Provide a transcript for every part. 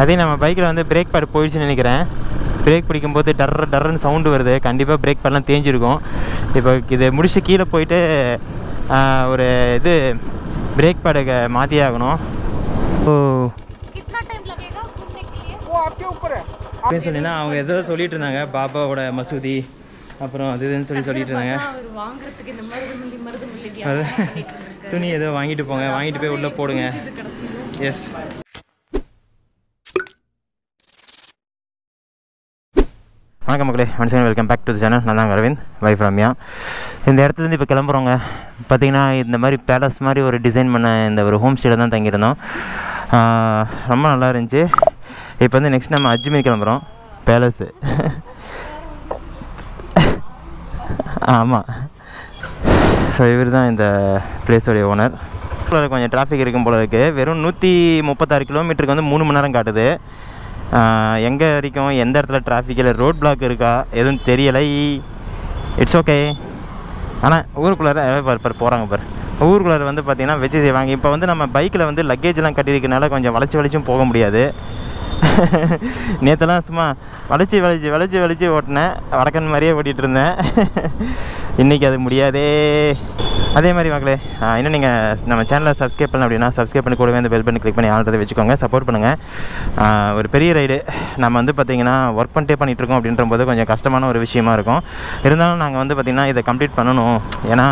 அதே நம்ம பைக்கில் வந்து பிரேக் பேட் போயிடுச்சுன்னு நினைக்கிறேன். பிரேக் பிடிக்கும்போது டர்ன்னு சவுண்டு வருது. கண்டிப்பாக பிரேக் பேட்லாம் தேஞ்சிருக்கும். இப்போ இதை முடிச்சு கீழே போயிட்டு ஒரு இது பிரேக் பேடுக்கு மாற்றியே ஆகணும். ஓ அப்படின்னு சொன்னீங்கன்னா அவங்க எதோ சொல்லிட்டு இருந்தாங்க, பாபாவோட மசூதி அப்புறம் அது இதுன்னு சொல்லிட்டு இருந்தாங்க. அது துணி ஏதோ வாங்கிட்டு போங்க, வாங்கிட்டு போய் உள்ளே போடுங்க. எஸ். வணக்கம் மக்களே, வணக்கம், welcome back to the channel. நான் தான் அரவிந்த், வைஃப் ரம்யா. இந்த இடத்துலேருந்து இப்போ கிளம்புறோங்க. பார்த்திங்கன்னா இந்த மாதிரி பேலஸ் மாதிரி ஒரு டிசைன் பண்ண இந்த ஒரு ஹோம் ஸ்டேயில் தான் தங்கியிருந்தோம். ரொம்ப நல்லா இருந்துச்சு. இப்போ வந்து நெக்ஸ்ட் நம்ம அஜ்மீர் கிளம்புறோம். பேலஸு ஆமாம். ஸோ இவர் தான் இந்த பிளேஸோடைய ஓனர். கொஞ்சம் டிராஃபிக் இருக்கும் போல இருக்குது. வெறும் 136 கிலோமீட்டருக்கு வந்து 3 மணி நேரம் காட்டுது. எங்கே வரைக்கும் எந்த இடத்துல டிராஃபிக்கில் ரோட் பிளாக் இருக்கா எதுவும் தெரியலை. It's okay. ஆனால் ஊருக்குள்ளார போகிறாங்க பாரு. ஊருக்குள்ளார வந்து பார்த்திங்கன்னா வச்சு செய்வாங்க. இப்போ வந்து நம்ம பைக்கில் வந்து லக்கேஜெலாம் கட்டியிருக்கனால கொஞ்சம் வளைச்சும் போக முடியாது. நேற்றெல்லாம் சும்மா வளைச்சி ஓட்டினேன். வடக்கன் மாதிரியே ஓட்டிகிட்டு இருந்தேன். இன்றைக்கி அது முடியாதே. அதே மாதிரி மக்களே, இன்னும் நீங்கள் நம்ம சேனலை சப்ஸ்கிரைப் பண்ணல அப்படின்னா சப்ஸ்கிரைப் பண்ணி கூடவே இந்த பெல் பண்ணி கிளிக் பண்ணி ஆல்ரெடி வச்சுக்கோங்க. சப்போர்ட் பண்ணுங்கள். ஒரு பெரிய ரைடு நம்ம வந்து பார்த்திங்கன்னா ஒர்க் பண்ணிகிட்ருக்கோம் அப்படின்ற போது கொஞ்சம் கஷ்டமான ஒரு விஷயமா இருக்கும். இருந்தாலும் நாங்கள் வந்து பார்த்திங்கன்னா இதை கம்ப்ளீட் பண்ணணும். ஏன்னா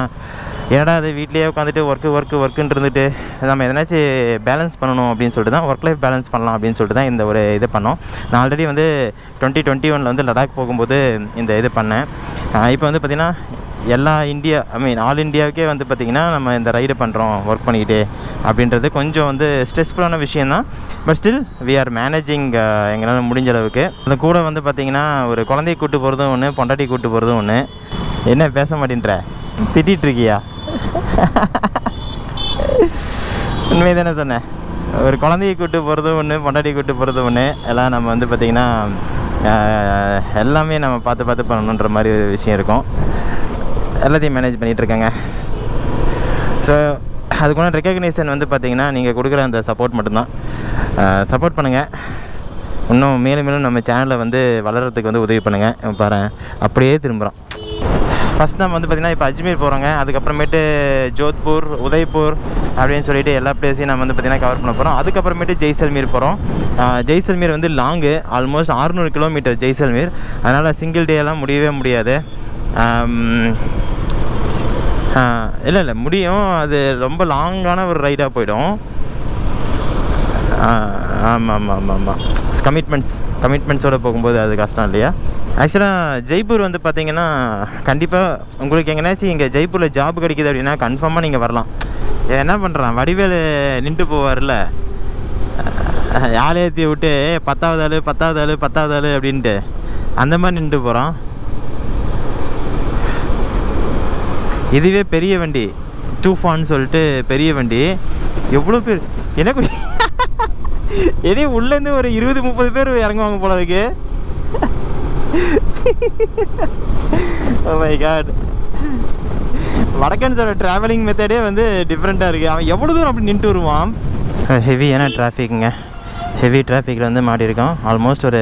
அது வீட்லேயே உட்காந்துட்டு ஒர்க்குன்னு இருந்துட்டு நம்ம எதனாச்சும் பேலன்ஸ் பண்ணணும் அப்படின்னு சொல்லிட்டு தான், ஒர்க் லைஃப் பேலன்ஸ் பண்ணலாம் அப்படின்னு சொல்லிட்டு தான் இந்த ஒரு இது பண்ணோம். நான் ஆல்ரெடி வந்து 2021 வந்து லடாக் போகும்போது இந்த இது பண்ணேன். இப்போ வந்து பார்த்திங்கன்னா ஆல் இண்டியாவுக்கே வந்து பார்த்திங்கன்னா நம்ம இந்த ரைடு பண்ணுறோம் ஒர்க் பண்ணிக்கிட்டு அப்படின்றது கொஞ்சம் வந்து ஸ்ட்ரெஸ்ஃபுல்லான விஷயந்தான். But still we are managing எங்களால் முடிஞ்ச அளவுக்கு. அந்த கூட வந்து பார்த்திங்கன்னா ஒரு குழந்தைய கூப்பிட்டு போகிறதும் ஒன்று, பொண்டாட்டி கூப்பிட்டு போகிறதும் ஒன்று. என்ன பேச மாட்டேன்ற, திட்டிகிட்ருக்கியா? உண்மையை தானே சொன்னேன். ஒரு குழந்தைய கூப்பிட்டு போகிறதும் ஒன்று, பொண்டாட்டி கூப்பிட்டு போகிறதும் ஒன்று. எல்லாம் நம்ம வந்து பார்த்திங்கன்னா எல்லாமே நம்ம பார்த்து பண்ணணுன்ற மாதிரி ஒரு விஷயம் இருக்கும். எல்லாத்தையும் மேனேஜ் பண்ணிகிட்ருக்கேங்க. ஸோ அதுக்குள்ள ரெக்கக்னேஷன் வந்து பார்த்திங்கன்னா நீங்கள் கொடுக்குற அந்த சப்போர்ட் மட்டும்தான். சப்போர்ட் பண்ணுங்கள். இன்னும் மேலும் நம்ம சேனலை வந்து வளர்கிறதுக்கு வந்து உதவி பண்ணுங்கள். பாரு அப்படியே திரும்புகிறோம். ஃபஸ்ட் நம்ம வந்து பார்த்திங்கன்னா இப்போ அஜ்மீர் போகிறோங்க. அதுக்கப்புறமேட்டு ஜோத்பூர், உதய்பூர் அப்படின்னு சொல்லிட்டு எல்லா பிளேஸையும் நம்ம வந்து பார்த்திங்கன்னா கவர் பண்ண போகிறோம். அதுக்கப்புறமேட்டு ஜெய்சல்மீர் போகிறோம். ஜெய்சல்மீர் வந்து லாங்கு, ஆல்மோஸ்ட் 600 கிலோமீட்டர் ஜெய்சல்மீர். அதனால் சிங்கிள் டேலாம் முடியவே முடியாது. இல்லை முடியும். அது ரொம்ப லாங்கான ஒரு ரைடாக போயிடும். ஆமாம். கமிட்மெண்ட்ஸோடு போகும்போது அது கஷ்டம் இல்லையா? ஆக்சுவலாக ஜெய்ப்பூர் வந்து பார்த்திங்கன்னா கண்டிப்பாக உங்களுக்கு எங்கேனாச்சும் இங்கே ஜெய்ப்பூரில் ஜாப் கிடைக்கிது அப்படின்னா கன்ஃபார்மாக நீங்கள் வரலாம். என்ன பண்ணுறான் வடிவேலு நின்று போவார்ல, ஆள் ஏற்றி விட்டு 10வது ஆள் அப்படின்ட்டு அந்த மாதிரி நின்று போகிறான். இதுவே பெரிய வண்டி, டூஃபான்னு சொல்லிட்டு பெரிய வண்டி. எவ்வளோ பேர் எனக்கு இனி உள்ளேருந்து ஒரு 20-30 பேர் இறங்குவாங்க போல அதுக்கு. Oh my god. வடக்கன்ஸோட ட்ராவலிங் மெத்தடே வந்து டிஃப்ரெண்ட்டாக இருக்குது. அவன் எவ்வளோ தூரம் அப்படி நின்றுட்டு வருவான். ஹெவியான டிராஃபிக்குங்க. ஹெவி டிராஃபிக்கில் வந்து மாட்டியிருக்கோம். ஆல்மோஸ்ட் ஒரு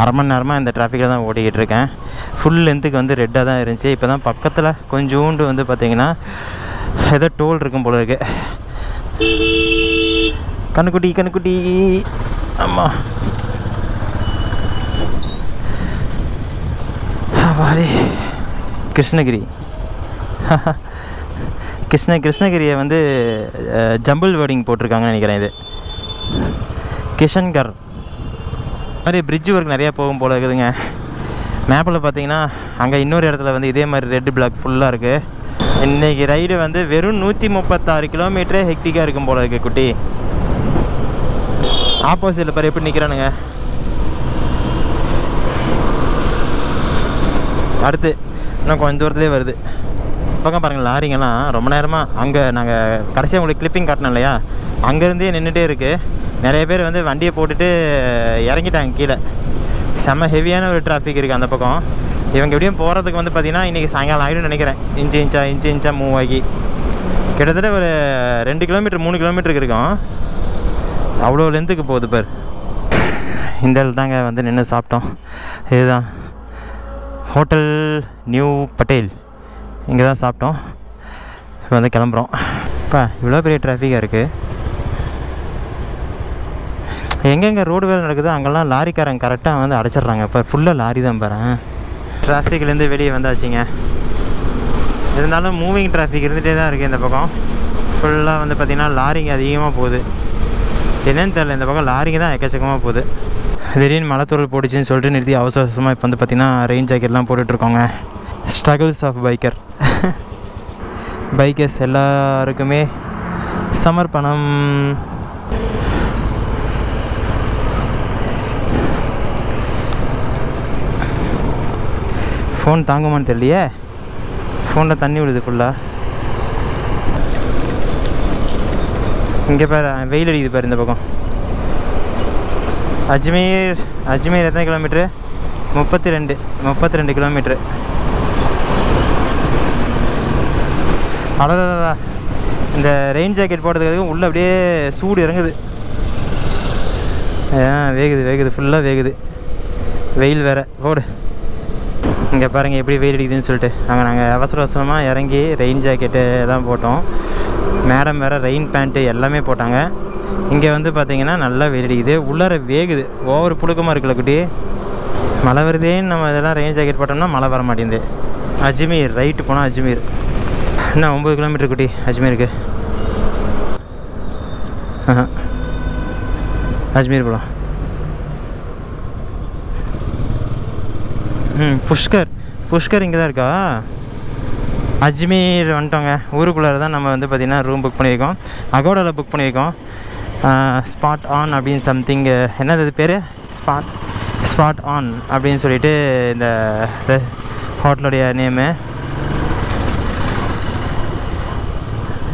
அரை மணி நேரமாக இந்த டிராஃபிக்கில் தான் ஓட்டிக்கிட்டு இருக்கேன். ஃபுல் லென்த்துக்கு வந்து ரெட்டாக தான் இருந்துச்சு. இப்போ தான் பக்கத்தில் கொஞ்சோண்டு வந்து பார்த்திங்கன்னா ஏதோ டோல் இருக்கும் போல இருக்குது. கண்ணுக்குட்டி ஆமாம். கிருஷ்ணகிரியை வந்து ஜம்பிள் வேர்டிங் போட்டிருக்காங்கன்னு நினைக்கிறேன். இது கிஷன்கர் மாதிரி பிரிட்ஜ் ஒர்க் நிறையா போகும் போல இருக்குதுங்க. மேப்பில் பார்த்தீங்கன்னா அங்கே இன்னொரு இடத்துல வந்து இதே மாதிரி ரெட் பிளாக் ஃபுல்லாக இருக்குது. இன்றைக்கி ரைடு வந்து வெறும் 136 கிலோமீட்டரே ஹெக்டிக்காக இருக்கும் போல இருக்குது குட்டி. ஆப்போசிட்டில் பாரு எப்படி நிற்கிறானுங்க. அடுத்து இன்னும் கொஞ்சம் தூரத்துலேயே வருது. பக்கம் பாருங்கள் லாரிங்கெல்லாம் ரொம்ப நேரமாக அங்கே நாங்கள் கடைசியாக உங்களுக்கு கிளிப்பிங் காட்டினோம் இல்லையா, அங்கேருந்தே நின்றுட்டே இருக்குது. நிறைய பேர் வந்து வண்டியை போட்டுட்டு இறங்கிட்டாங்க கீழே. செம்ம ஹெவியான ஒரு டிராஃபிக் இருக்குது அந்த பக்கம். இவங்க எப்படியும் போகிறதுக்கு வந்து பார்த்திங்கன்னா இன்றைக்கி சாயங்காலம் ஆகிடும்னு நினைக்கிறேன். இன்ச்சு இன்ச்சாக மூவ் ஆகி கிட்டத்தட்ட ஒரு 2 கிலோமீட்டர் 3 கிலோமீட்டருக்கு இருக்கும். அவ்வளோ லென்த்துக்கு போகுது பார். இந்த இடத்துல தாங்க வந்து நின்று சாப்பிட்டோம். இதுதான் ஹோட்டல் நியூ பட்டேல், இங்கே தான் சாப்பிட்டோம். இப்போ வந்து கிளம்புறோம். இப்போ இவ்வளோ பெரிய டிராஃபிக்காக இருக்குது. எங்கெங்கே ரோடு வேலை நடக்குதோ அங்கெல்லாம் லாரிக்காரங்க கரெக்டாக வந்து அடைச்சிட்றாங்க. இப்போ ஃபுல்லாக லாரி தான் பாரு. டிராஃபிக்லேருந்து வெளியே வந்தாச்சுங்க. இருந்தாலும் மூவிங் டிராஃபிக் இருந்துகிட்டே தான் இருக்குது. இந்த பக்கம் ஃபுல்லாக வந்து பார்த்திங்கன்னா லாரிங்க அதிகமாக போகுது. என்னன்னு தெரில, இந்த பக்கம் லாரிங்க தான் எக்கச்சக்கமாக போகுது. திடீர்னு மலைத்தூரல் போட்டுச்சுன்னு சொல்லிட்டு நிறுத்தி அவசர அவசரமாக இப்போ வந்து பார்த்திங்கன்னா ரெயின் ஜாக்கெட்லாம் போட்டுட்ருக்கோங்க. Struggles of biker. பைக்கர்ஸ் எல்லாருக்குமே சமர்ப்பணம். ஃபோன் தாங்குமான்னு தெரியலையே, ஃபோனில் தண்ணி விடுது ஃபுல்லாக. இங்கே பாரு வெயில் அடிக்குது பாரு இந்த பக்கம். அஜ்மீர் எத்தனை கிலோமீட்ரு? 32 கிலோமீட்ரு. அடடா, இந்த ரெயின் ஜாக்கெட் போடுறதுக்கு உள்ளே அப்படியே சூடு இறங்குது. வேகுது ஃபுல்லாக வேகுது. வெயில் வேறு போடு. இங்கே பாருங்கள் எப்படி வெயில் அடிக்குதுன்னு சொல்லிட்டு நாங்கள் அவசர அவசரமாக இறங்கி ரெயின் ஜாக்கெட்டு எல்லாம் போட்டோம். மேடம் வேறு ரெயின் பேண்ட்டு எல்லாமே போட்டாங்க. இங்கே வந்து பார்த்திங்கன்னா நல்லா வெயில் அடிக்குது, உள்ளார வேகுது, ஓவர் புழுக்கமாக இருக்குல்ல குட்டி. மழை வருதேன்னு நம்ம இதெல்லாம் ரெயின் ஜாக்கெட் போட்டோம்னா மழை வர மாட்டேங்குது. அஜ்மீர் ரைட்டு போனால் அஜ்மீர். இன்னும் 9 கிலோமீட்டர் குட்டி அஜ்மீருக்கு. அஜ்மீர் போகலாம். புஷ்கர் இங்கே தான் இருக்கா? அஜ்மீர் வந்துட்டோங்க. ஊருக்குள்ளார தான் நம்ம வந்து பார்த்திங்கன்னா ரூம் புக் பண்ணியிருக்கோம். அகோடாவில் புக் பண்ணியிருக்கோம். ஸ்பாட் ஆன் அப்படின்னு சம்திங், என்னது அது பேர்? ஸ்பாட் ஆன் அப்படின்னு சொல்லிட்டு இந்த ஹோட்டலுடைய நேமு.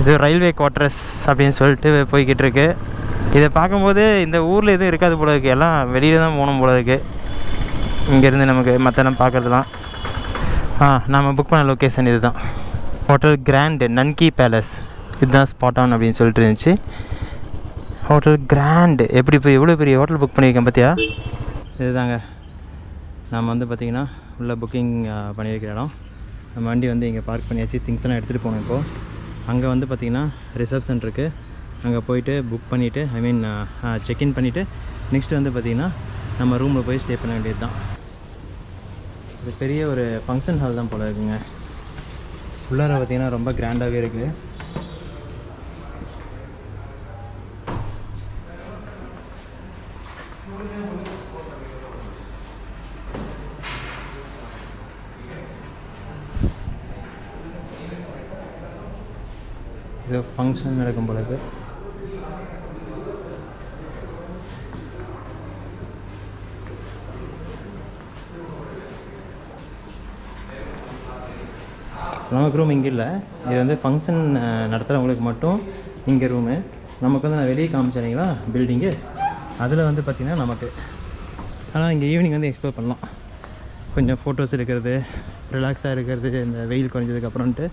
இது ரயில்வே குவார்ட்டர்ஸ் அப்படின்னு சொல்லிட்டு போய்கிட்டு இருக்கு. இதை பார்க்கும்போது இந்த ஊரில் எதுவும் இருக்காது போல இருக்குது, எல்லாம் வெளியில் தான் போகணும் போல இருக்குது. இங்கேருந்து நமக்கு மற்றெல்லாம் பார்க்குறதுலாம். நம்ம புக் பண்ண லொக்கேஷன் இது தான். ஹோட்டல் கிராண்ட் நன்கி பேலஸ், இதுதான் ஸ்பாட் ஆன் அப்படின்னு சொல்லிட்டு இருந்துச்சு. ஹோட்டல் கிராண்ட் எப்படி இப்போ எவ்வளோ பெரிய ஹோட்டல் புக் பண்ணியிருக்கேன் பார்த்தியா? இதுதாங்க நம்ம வந்து பார்த்திங்கன்னா உள்ள புக்கிங் பண்ணியிருக்கிற இடம். நம்ம வண்டி வந்து இங்கே பார்க் பண்ணியாச்சு. திங்ஸ் எல்லாம் எடுத்துகிட்டு போகணும். இப்போது அங்கே வந்து பார்த்திங்கன்னா ரிசப்ஷன் இருக்குது. அங்கே போயிட்டு புக் பண்ணிவிட்டு செக்இன் பண்ணிவிட்டு நெக்ஸ்ட்டு வந்து பார்த்திங்கன்னா நம்ம ரூமில் போய் ஸ்டே பண்ண வேண்டியது தான். இது பெரிய ஒரு ஃபங்க்ஷன் ஹால் தான் போல இருக்குங்க. உள்ளார பார்த்திங்கன்னா ரொம்ப கிராண்டாகவே இருக்குது. இது ஃபங்க்ஷன் நடக்கும் போல இருக்குது. நமக்கு ரூம் இங்கே இல்லை, இது வந்து ஃபங்க்ஷன் நடத்துகிறவங்களுக்கு மட்டும் இங்கே ரூமு. நமக்கு வந்து நான் வெளியே காமிச்சேனிங்களா பில்டிங்கு, அதில் வந்து பார்த்திங்கன்னா நமக்கு. ஆனால் இங்கே ஈவினிங் வந்து எக்ஸ்ப்ளோர் பண்ணலாம். கொஞ்சம் ஃபோட்டோஸ் எடுக்கிறது, ரிலாக்ஸாக இருக்கிறது இந்த வெயில் குறைஞ்சதுக்கப்புறம்ன்ட்டு.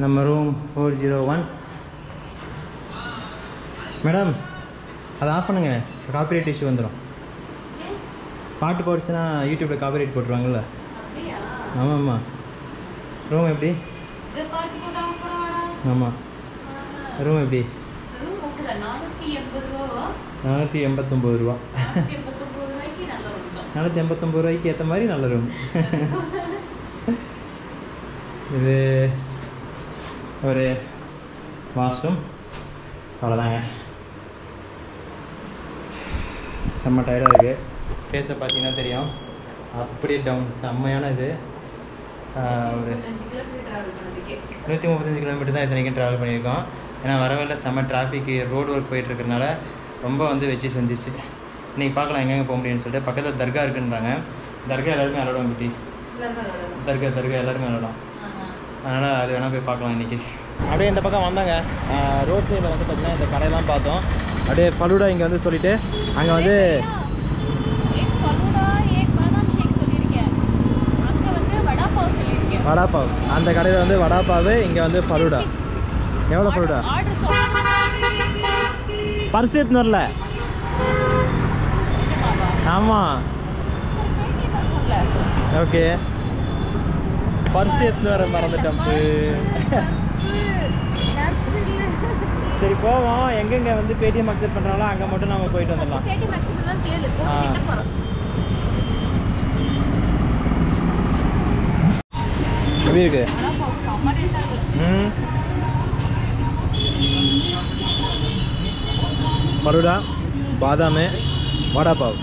நம்ம ரூம் 401. மேடம் அதை ஆஃப் பண்ணுங்க, காப்பிரைட் இஷ்யூ வந்துடும். பாட்டு போடுச்சுன்னா யூடியூப்பில் காப்பிரைட் போட்டுருவாங்கள்ல. ஆமாம்மா. ரூம் எப்படி? ஆமாம், ரூம் எப்படி? 489 ரூபா. 489 ரூபாய்க்கு ஏற்ற மாதிரி நல்ல ரூம். இது ஒரு வாஷ்ரூம், அவ்வளோதாங்க. செம்ம டயர்டாக இருக்குது. ஃபேஸை பார்த்தீங்கன்னா தெரியும், அப்படியே டவுன் செம்மையான இது. ஒரு 135 கிலோமீட்டர் தான் இத்தனைக்கும் ட்ராவல் பண்ணியிருக்கோம். ஏன்னா வரவில்லை செம்ம டிராஃபிக்கு, ரோடு ஒர்க் போயிட்டுருக்கறனால ரொம்ப வந்து வச்சு செஞ்சிச்சு. இன்றைக்கி பார்க்கலாம் எங்கெங்கே போக முடியும்னு சொல்லிட்டு. பக்கத்தில் தர்கா இருக்குன்றாங்க. தர்கா எல்லாருமே விளாடுவோம் குட்டி. தர்கா எல்லாருமே விளாடலாம். அதனால் அது வேணால் போய் பார்க்கலாம் இன்றைக்கி. அப்படியே இந்த பக்கம் வந்தாங்க. ரோட் சைடில் வந்து பார்த்திங்கன்னா இந்த கடையெல்லாம் பார்த்தோம். அப்படியே ஃபலூடா இங்கே வந்து சொல்லிவிட்டு அங்கே வந்து வடாப்பாவ், அந்த கடையில் வந்து வடாப்பாவு, இங்கே வந்து ஃபலூடா. எவ்வளோ ஃபலூடா? பர்ஸ் எடுத்துன்னு வரல. ஆமாம் ஓகே பர்ஸ் எடுத்துன்னு வர மறந்துட்டோம் சரி போவோம் எங்கெங்கே வந்து பேடிஎம் அக்செப்ட் பண்ணுறாங்களோ அங்கே மட்டும் நம்ம போயிட்டு வந்துடலாம் எப்படி இருக்கு பரோடா பாதாம் வடா பாவ்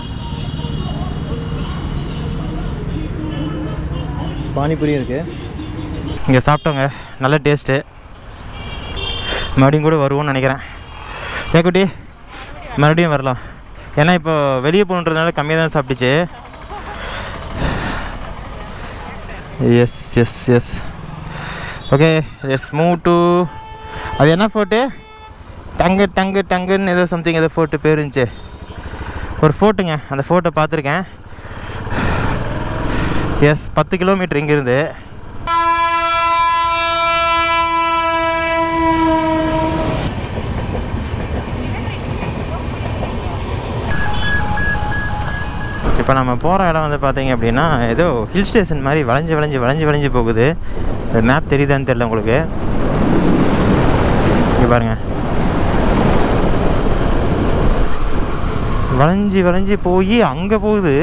பானிபூரி இருக்குது இங்கே சாப்பிட்டோங்க நல்ல டேஸ்ட்டு மறுபடியும் கூட வருவோம்னு நினைக்கிறேன் ஏக்குட்டி மறுபடியும் வரலாம் ஏன்னா இப்போ வெளியே போகணுன்றதுனால கம்மியாக தான் சாப்பிட்டுச்சு yes yes yes okay yes move to அது என்ன ஃபோர்ட்டு டங்குன்னு ஏதோ சம்திங் ஏதோ ஃபோர்ட்டு பேர் இருந்துச்சு ஒரு ஃபோர்ட்டுங்க அந்த ஃபோர்ட்டை பார்த்துருக்கேன் எஸ் 10 கிலோமீட்டர் இங்கேருந்து இப்போ நம்ம போகிற இடம் வந்து பார்த்தீங்க அப்படின்னா ஏதோ ஹில் ஸ்டேஷன் மாதிரி வளைஞ்சு போகுது அது மேப் தெரியுதான்னு தெரியல உங்களுக்கு இங்கே பாருங்கள் வளைஞ்சு போய் அங்கே போகுது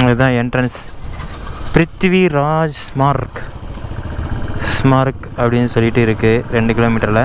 இதுதான் என்ட்ரன்ஸ் பிருத்திவிராஜ் ஸ்மார்க் அப்படின்னு சொல்லிட்டு இருக்குது 2 கிலோமீட்டரில்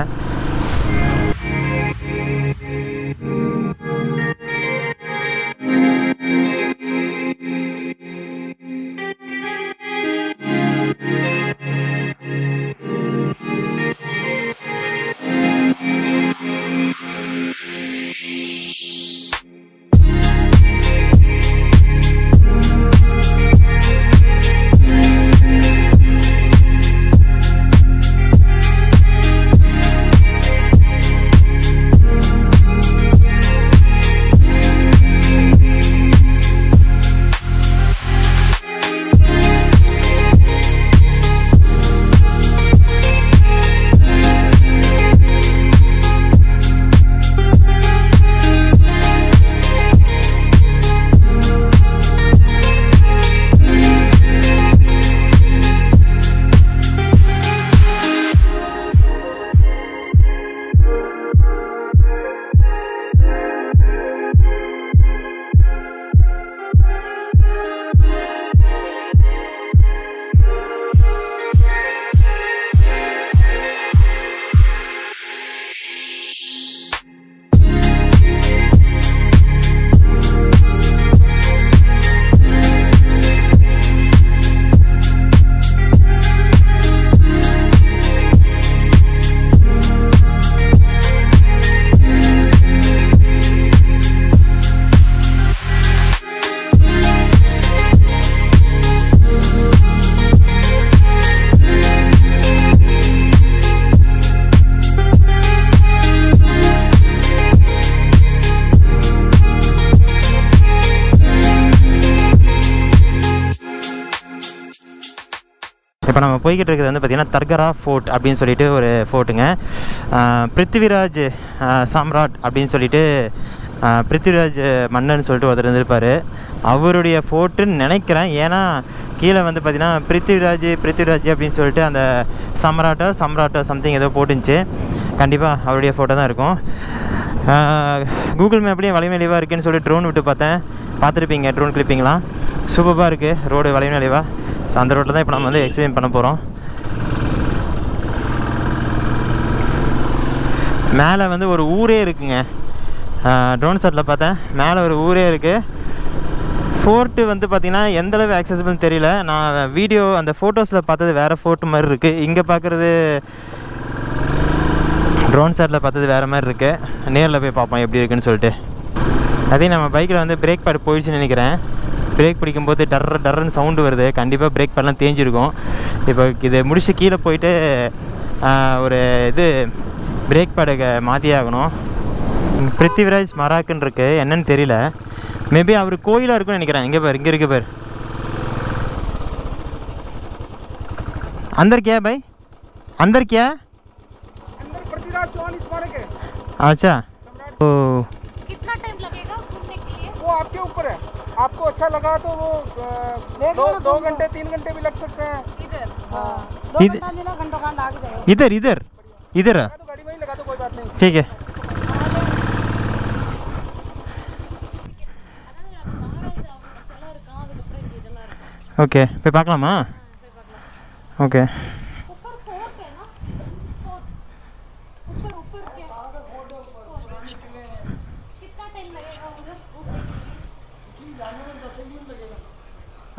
இப்போ நம்ம போய்கிட்டு இருக்கிறது வந்து பார்த்திங்கன்னா தர்கரா ஃபோர்ட் அப்படின்னு சொல்லிட்டு ஒரு ஃபோர்ட்டுங்க. பிருத்திவிராஜ் சாம்ராட் அப்படின்னு சொல்லிட்டு பிருத்திவிராஜ் மன்னன் சொல்லிட்டு ஒருத்தர் இருந்திருப்பார். அவருடைய ஃபோர்ட்டுன்னு நினைக்கிறேன். ஏன்னா கீழே வந்து பார்த்திங்கன்னா பிருத்திவிராஜ் அப்படின்னு சொல்லிட்டு அந்த சம்ராட்டோ சம்திங் ஏதோ போட்டுருந்துச்சு. கண்டிப்பாக அவருடைய ஃபோட்டோ தான் இருக்கும். கூகுள் மேப்லேயும் வளைமலிவாக இருக்குதுன்னு சொல்லி ட்ரோன் விட்டு பார்த்துருப்பீங்க. ட்ரோன் கிளிப்பிங்லாம் சூப்பராக இருக்குது. ரோடு வளைமலிவாக. ஸோ அந்த ரோட்டில் தான் இப்போ நம்ம வந்து எக்ஸ்பிளைன் பண்ண போகிறோம். மேலே வந்து ஒரு ஊரே இருக்குங்க. ட்ரோன் ஷாட்டில் பார்த்தேன். மேலே ஒரு ஊரே இருக்குது. ஃபோர்ட்டு வந்து பார்த்திங்கன்னா எந்தளவு ஆக்சசிபிள்னு தெரியல. நான் வீடியோ அந்த ஃபோட்டோஸில் பார்த்தது வேறு ஃபோர்ட்டு மாதிரி இருக்குது. இங்கே பார்க்குறது ட்ரோன் ஷாட்டில் பார்த்தது வேறு மாதிரி இருக்குது. நேரில் போய் பார்ப்போம் எப்படி இருக்குன்னு சொல்லிட்டு. அதே நம்ம பைக்கில் வந்து பிரேக் பேட் போயிடுச்சுன்னு நினைக்கிறேன். பிரேக் பிடிக்கும்போது டர்ன்னு சவுண்டு வருது. கண்டிப்பாக பிரேக் பேட்லாம் தேஞ்சிருக்கும். இப்போ இதை முடிச்சு கீழே போயிட்டு ஒரு பிரேக் பேடுக்கு மாற்றியே ஆகணும். பிருத்திவிராஜ் மராக்குன்னு இருக்குது. என்னன்னு தெரியல. மேபி அவர் கோயிலாக இருக்குன்னு நினைக்கிறேன். இங்கே இருக்கு பாரு. अंदर क्या है भाई? अंदर क्या है? अंदर पृथ्वीराज चौहान स्मारक है। अच्छा। तो कितना टाइम लगेगा घूमने के लिए? वो आपके ऊपर है, आपको अच्छा लगा तो वो 2 घंटे 3 घंटे भी लग सकते हैं। इधर इधर इधर तो गाड़ी वहीं लगा दो, कोई बात नहीं। ठीक है ஓகே போய் பார்க்கலாமா? ஓகே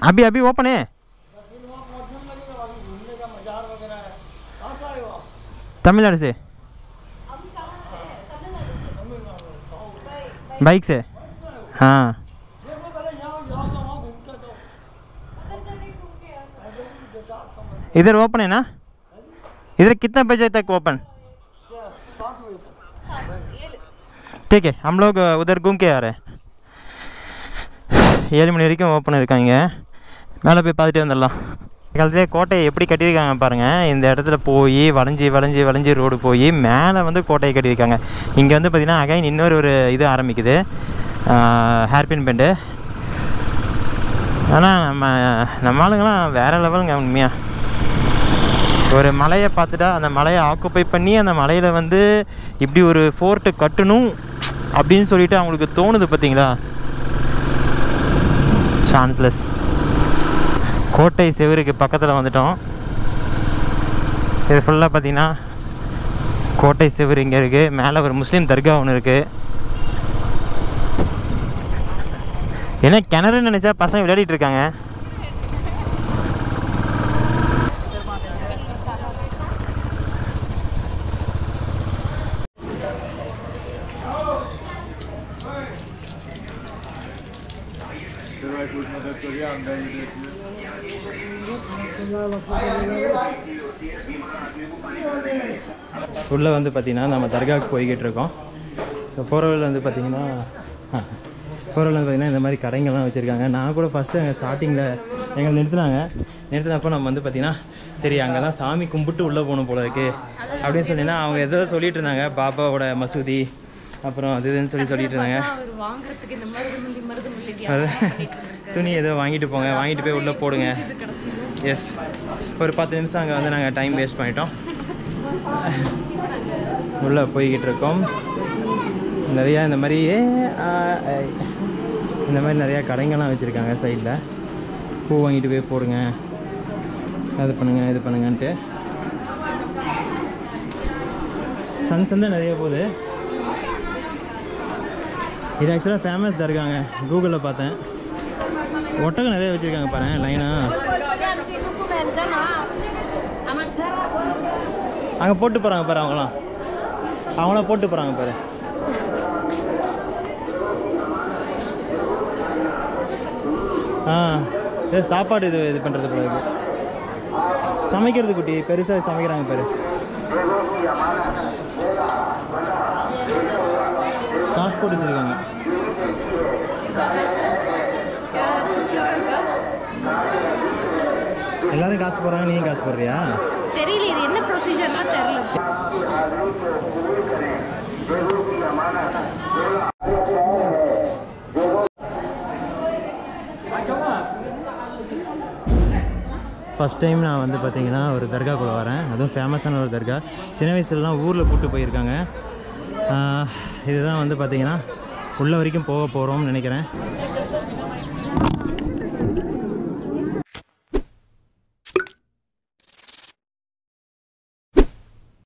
अभी अभी ओपन है तमिलनाडु से बाइक से हाँ इधर ओपन है ना इधर कितना बजे तक ओपन ठीक है हम लोग उधर घूम के आ रहे हैं 7 மணி வரைக்கும் ஓப்பன் இருக்காங்க மேலே போய் பார்த்துட்டு வந்துடலாம் காலத்திலே கோட்டையை எப்படி கட்டியிருக்காங்க பாருங்கள் இந்த இடத்துல போய் வளைஞ்சி வளைஞ்சி வளைஞ்சி ரோடு போய் மேலே வந்து கோட்டையை கட்டியிருக்காங்க இங்கே வந்து பார்த்திங்கன்னா அகைன் இன்னொரு ஒரு இது ஆரம்பிக்குது ஹேர்பின் பெண்டு ஆனால் நம்ம ஆளுங்களாம் வேறு லெவலுங்க உண்மையாக ஒரு மலையை பார்த்துட்டா அந்த மலையை ஆக்குப்பை பண்ணி அந்த மலையில் வந்து இப்படி ஒரு ஃபோர்ட்டு கட்டணும் அப்படின்னு சொல்லிட்டு அவங்களுக்கு தோணுது பார்த்தீங்களா சான்ஸ்லெஸ் கோட்டை செவருக்கு பக்கத்தில் வந்துட்டோம் இது ஃபுல்லாக பார்த்தீங்கன்னா கோட்டை செவரு இங்கே இருக்குது மேலே ஒரு முஸ்லீம் தர்கா ஒன்று இருக்குது ஏன்னா கிணறுன்னு நினச்சா பசங்க விளையாடிட்டு இருக்காங்க உள்ளே வந்து பார்த்திங்கன்னா நம்ம தர்காவுக்கு போய்கிட்டு இருக்கோம் ஸோ போகிறவர்கள் வந்து பார்த்திங்கன்னா இந்த மாதிரி கடைங்கள்லாம் வச்சுருக்காங்க நான் கூட ஃபஸ்ட்டு அங்கே ஸ்டார்டிங்கில் எங்களை நிறுத்தினப்போ நம்ம வந்து பார்த்திங்கன்னா சரி அங்கே தான் சாமி கும்பிட்டு உள்ளே போகணும் போல இருக்குது அப்படின்னு சொன்னீங்கன்னா அவங்க எதோ சொல்லிட்டு இருந்தாங்க பாபாவோட மசூதி அப்புறம் அது இதுன்னு சொல்லிட்டு இருந்தாங்க துணி ஏதோ வாங்கிட்டு போங்க வாங்கிட்டு போய் உள்ளே போடுங்க எஸ் ஒரு 10 நிமிஷம் அங்கே வந்து நாங்கள் டைம் வேஸ்ட் பண்ணிட்டோம் உள்ளே போய்கிட்டு இருக்கோம் நிறையா இந்த மாதிரி நிறையா கடைங்கள்லாம் வச்சுருக்காங்க சைடில் பூ வாங்கிட்டு போய் போடுங்க அது பண்ணுங்க இது பண்ணுங்கன்ட்டு சன்சந்தான் நிறைய போகுது இது ஆக்சுவலாக ஃபேமஸ் தர்காங்க கூகுளில் பார்த்தேன் ஒட்டகம் நிறைய வச்சுருக்காங்க பாருங்க லைனாக அங்கே போட்டு போகிறாங்க பாரு அவங்களாம் போட்டு போகிறாங்க பாரு இது சாப்பாடு இது பண்ணுறது போல இருக்கு சமைக்கிறது குட்டி பெருசாக சமைக்கிறாங்க பாரு காசு போட்டு வச்சுருக்காங்க எல்லாரும் காசு போடுறாங்க நீங்க காசு போடுறியா தெரியல இது என்ன ப்ரொசீஜர்னா தெரியல ஃபஸ்ட் டைம் நான் வந்து பார்த்தீங்கன்னா ஒரு தர்காக்குள்ளே வரேன் அதுவும் ஃபேமஸான ஒரு தர்கா சின்ன வயசுலலாம் ஊரில் கூப்பிட்டு போயிருக்காங்க இதுதான் வந்து பார்த்தீங்கன்னா உள்ள வரைக்கும் போக போகிறோம்னு நினைக்கிறேன்